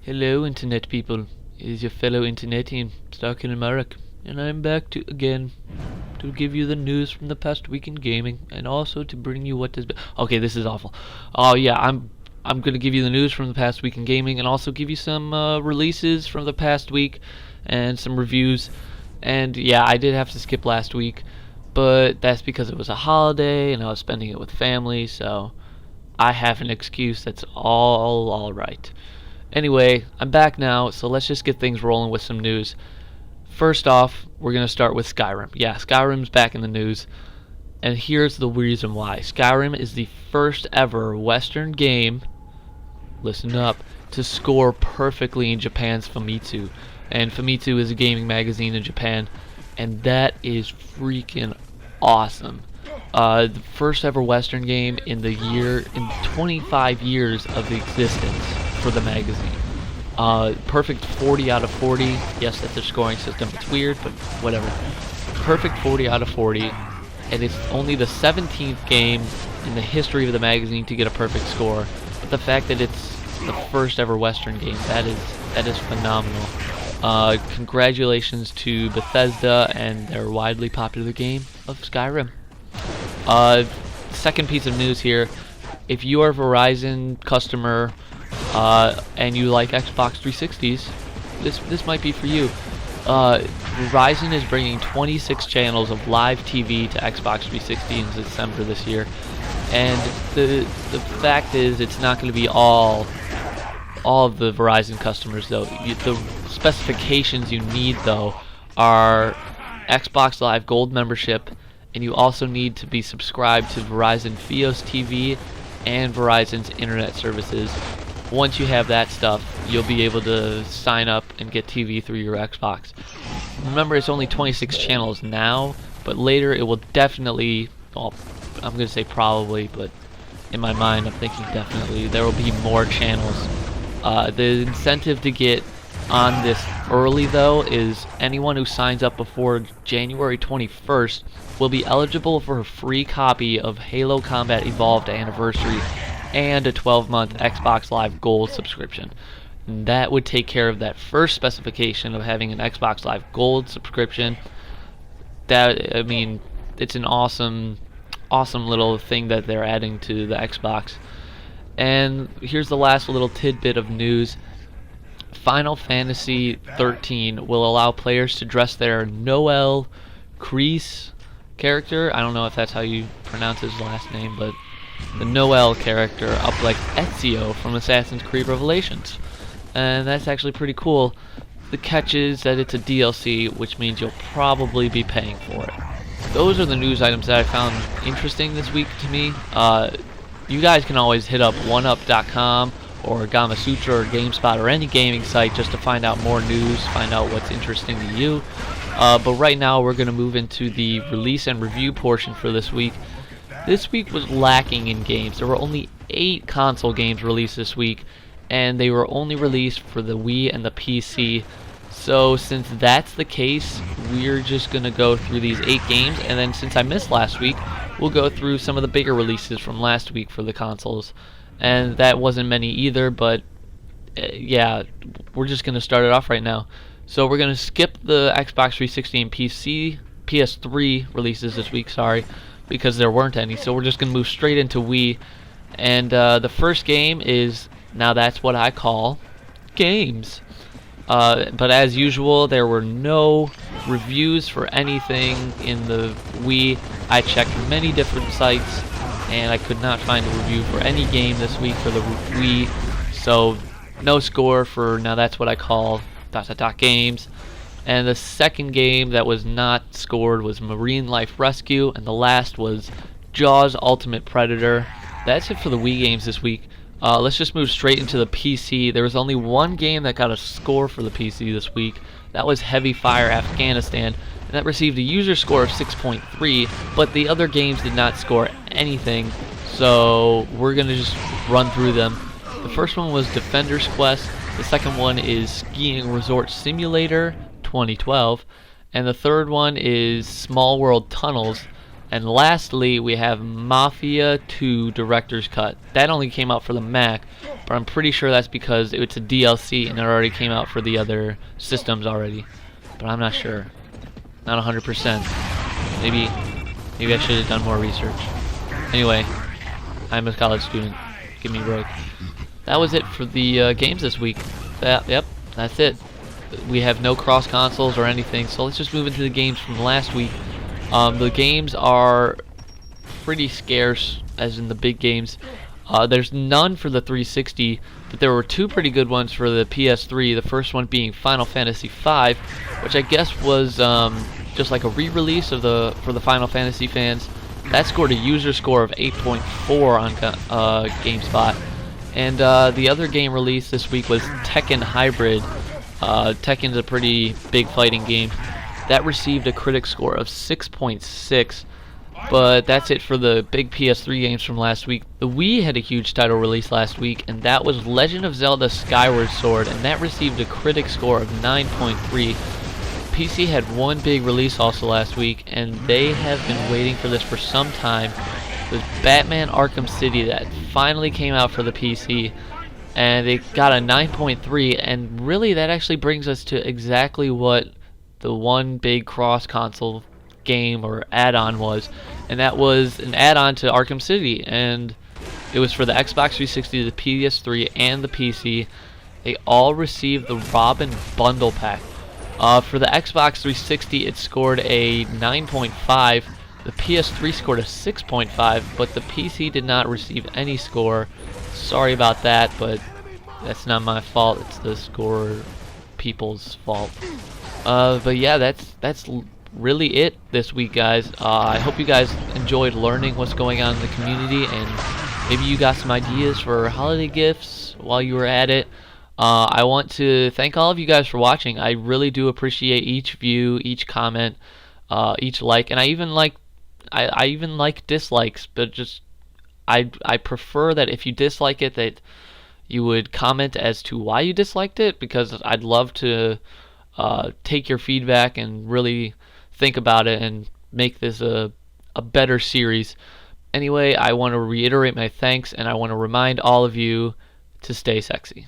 Hello, internet people. It is your fellow internetian stuck in America, and I'm back again to give you the news from the past week in gaming, and also to bring you what has been. Okay, this is awful. Oh yeah, I'm gonna give you the news from the past week in gaming, and also give you some releases from the past week, and some reviews. And yeah, I did have to skip last week, but that's because it was a holiday and I was spending it with family, so I have an excuse that's all right. Anyway, I'm back now, so let's just get things rolling with some news. First off, we're going to start with Skyrim. Yeah, Skyrim's back in the news, and here's the reason why. Skyrim is the first ever Western game, listen up, to score perfectly in Japan's Famitsu. And Famitsu is a gaming magazine in Japan, and that is freaking awesome. The first ever Western game in 25 years of the existence for the magazine. Perfect 40 out of 40. Yes, that's their scoring system. It's weird, but whatever. Perfect 40 out of 40, and it's only the 17th game in the history of the magazine to get a perfect score. But the fact that it's the first ever Western game, that is phenomenal. Congratulations to Bethesda and their widely popular game of Skyrim. Second piece of news here: if you are a Verizon customer and you like Xbox 360s, this might be for you. Verizon is bringing 26 channels of live TV to Xbox 360 in December this year, and the fact is, it's not going to be all of the Verizon customers though. The specifications you need though are Xbox Live Gold membership, and you also need to be subscribed to Verizon Fios TV and Verizon's internet services. Once you have that stuff, you'll be able to sign up and get TV through your Xbox. Remember, it's only 26 channels now, but later it will definitely, well, I'm going to say probably, but in my mind I'm thinking definitely, there will be more channels. The incentive to get on this early though is anyone who signs up before January 21st will be eligible for a free copy of Halo Combat Evolved Anniversary and a 12-month Xbox Live Gold subscription. And that would take care of that first specification of having an Xbox Live Gold subscription. That, I mean, it's an awesome little thing that they're adding to the Xbox. And here's the last little tidbit of news. Final Fantasy XIII will allow players to dress their Noel Kreese character. I don't know if that's how you pronounce his last name, but the Noel character up like Ezio from Assassin's Creed Revelations. And that's actually pretty cool. The catch is that it's a DLC, which means you'll probably be paying for it. Those are the news items that I found interesting this week to me. You guys can always hit up oneup.com or Gamasutra or GameSpot or any gaming site just to find out more news, find out what's interesting to you. But right now we're going to move into the release and review portion for this week. This week was lacking in games. There were only 8 console games released this week, and they were only released for the Wii and the PC. So since that's the case, we're just going to go through these 8 games, and then since I missed last week, we'll go through some of the bigger releases from last week for the consoles. And that wasn't many either, but yeah, we're just going to start it off right now. So we're going to skip the Xbox 360 and PS3 releases this week, because there weren't any. So we're just going to move straight into Wii. And the first game is, now that's what I call games. But as usual, there were no reviews for anything in the Wii. I checked many different sites, and I could not find a review for any game this week for the Wii. So no score for, now that's what I call ... games. And the second game that was not scored was Marine Life Rescue, and the last was Jaws Ultimate Predator. That's it for the Wii games this week. Let's just move straight into the PC. There was only one game that got a score for the PC this week. That was Heavy Fire Afghanistan, and that received a user score of 6.3, but the other games did not score anything, so we're going to just run through them. The first one was Defender's Quest. The second one is Skiing Resort Simulator 2012, and the third one is Small World Tunnels. And lastly, we have Mafia 2 Director's Cut. That only came out for the Mac, but I'm pretty sure that's because it's a DLC and it already came out for the other systems already. But I'm not sure. Not 100%. Maybe I should have done more research. Anyway, I'm a college student. Give me a break. That was it for the games this week. Yep, that's it. We have no cross consoles or anything, so let's just move into the games from last week. The games are pretty scarce, as in the big games. There's none for the 360, but there were two pretty good ones for the PS3. The first one being Final Fantasy V, which I guess was just like a re-release for the Final Fantasy fans. That scored a user score of 8.4 on GameSpot. And the other game released this week was Tekken Hybrid. Tekken's a pretty big fighting game. That received a critic score of 6.6. But that's it for the big PS3 games from last week. The Wii had a huge title release last week, and that was Legend of Zelda Skyward Sword, and that received a critic score of 9.3. PC had one big release also last week, and they have been waiting for this for some time. It was Batman Arkham City that finally came out for the PC, and it got a 9.3, and really that actually brings us to exactly what the one big cross-console game or add-on was, and that was an add-on to Arkham City, and it was for the Xbox 360, the PS3, and the PC. They all received the Robin Bundle Pack. For the Xbox 360, it scored a 9.5. The PS3 scored a 6.5, but the PC did not receive any score. Sorry about that, but that's not my fault. It's the score people's fault. But yeah, that's really it this week, guys. I hope you guys enjoyed learning what's going on in the community, and maybe you got some ideas for holiday gifts while you were at it. I want to thank all of you guys for watching. I really do appreciate each view, each comment, each like, and I even like dislikes, but just I prefer that if you dislike it that you would comment as to why you disliked it, because I'd love to take your feedback and really think about it and make this a better series. Anyway, I want to reiterate my thanks, and I want to remind all of you to stay sexy.